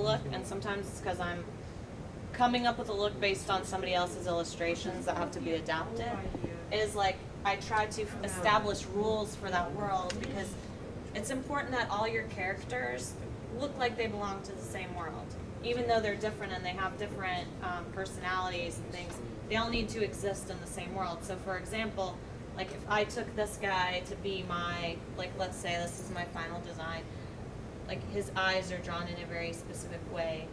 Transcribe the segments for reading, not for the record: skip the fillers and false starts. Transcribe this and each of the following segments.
look, and sometimes it's because I'm coming up with a look based on somebody else's illustrations that have to be adapted, is like I try to establish rules for that world, because it's important that all your characters look like they belong to the same world. Even though they're different and they have different personalities and things, they all need to exist in the same world. So for example, like if I took this guy to be my, like let's say this is my final design, like his eyes are drawn in a very specific way,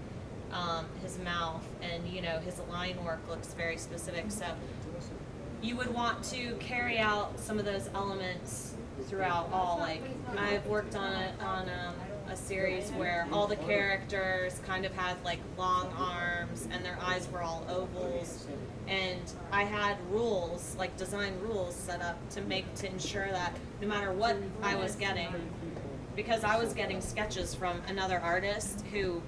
his mouth, and you know, his line work looks very specific. So you would want to carry out some of those elements throughout all. Like I've worked on a series where all the characters kind of had like long arms and their eyes were all ovals, and I had rules, like design rules set up to ensure that no matter what I was getting, because I was getting sketches from another artist who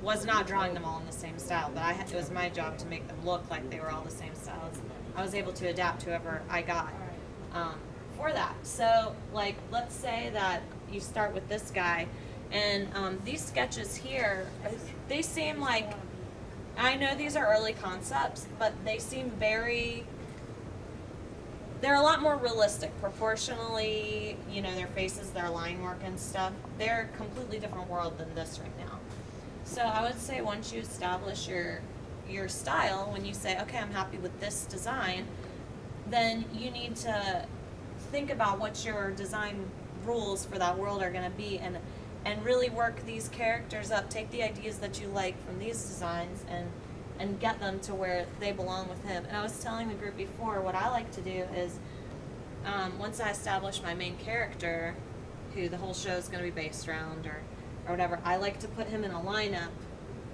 was not drawing them all in the same style, but it was my job to make them look like they were all the same styles. I was able to adapt to whoever I got for that. So like let's say that you start with this guy, and these sketches here, they seem like, I know these are early concepts, but they seem they're a lot more realistic proportionally, you know, their faces, their line work and stuff. They're a completely different world than this right now. So I would say once you establish your style, when you say, okay, I'm happy with this design, then you need to think about what your design rules for that world are going to be, and really work these characters up. Take the ideas that you like from these designs and get them to where they belong with him. And I was telling the group before, what I like to do is once I establish my main character, who the whole show is going to be based around or whatever, I like to put him in a lineup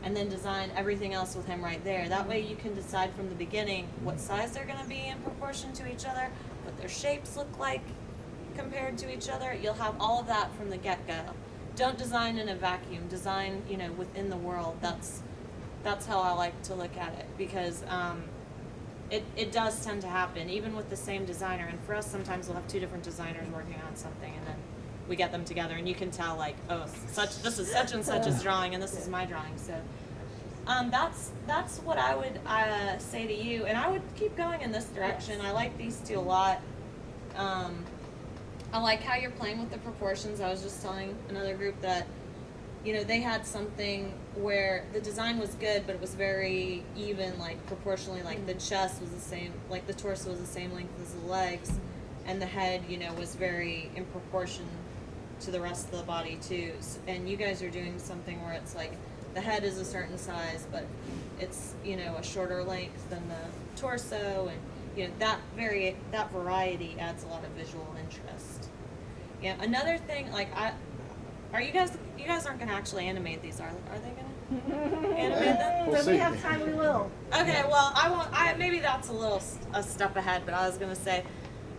and then design everything else with him right there. That way you can decide from the beginning what size they're going to be in proportion to each other, what their shapes look like compared to each other. You'll have all of that from the get-go. Don't design in a vacuum. Design, you know, within the world. That's how I like to look at it, because it does tend to happen, even with the same designer. And for us, sometimes we'll have two different designers working on something, and then we get them together, and you can tell, like, oh, this is such and such's drawing, and this is my drawing. So that's what I would say to you, and I would keep going in this direction. I like these two a lot. I like how you're playing with the proportions. I was just telling another group that, you know, they had something where the design was good, but it was very even, like proportionally, like the chest was the same, like the torso was the same length as the legs, and the head, you know, was very in proportion to the rest of the body too. And you guys are doing something where it's like the head is a certain size, but it's, you know, a shorter length than the torso, and you know, that variety adds a lot of visual interest. Yeah. Another thing, like you guys aren't gonna actually animate these, are they gonna animate them? When we have time, we will. Okay. Well, I won't. Maybe that's a step ahead, but I was gonna say,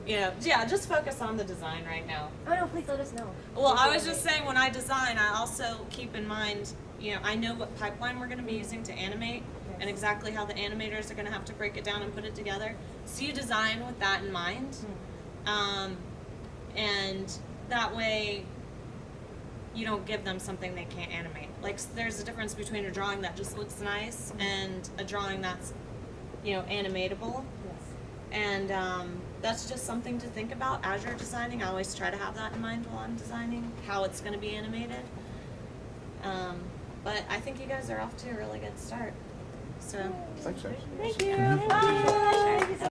you know, yeah, just focus on the design right now. Oh no, please let us know. Well, I was just saying, when I design, I also keep in mind, you know, I know what pipeline we're going to be using to animate, and exactly how the animators are going to have to break it down and put it together. So you design with that in mind, and that way you don't give them something they can't animate. Like, there's a difference between a drawing that just looks nice and a drawing that's, you know, animatable. Yes. And that's just something to think about as you're designing. I always try to have that in mind while I'm designing, how it's going to be animated. But I think you guys are off to a really good start. So Thanks, guys. Thank you. Bye.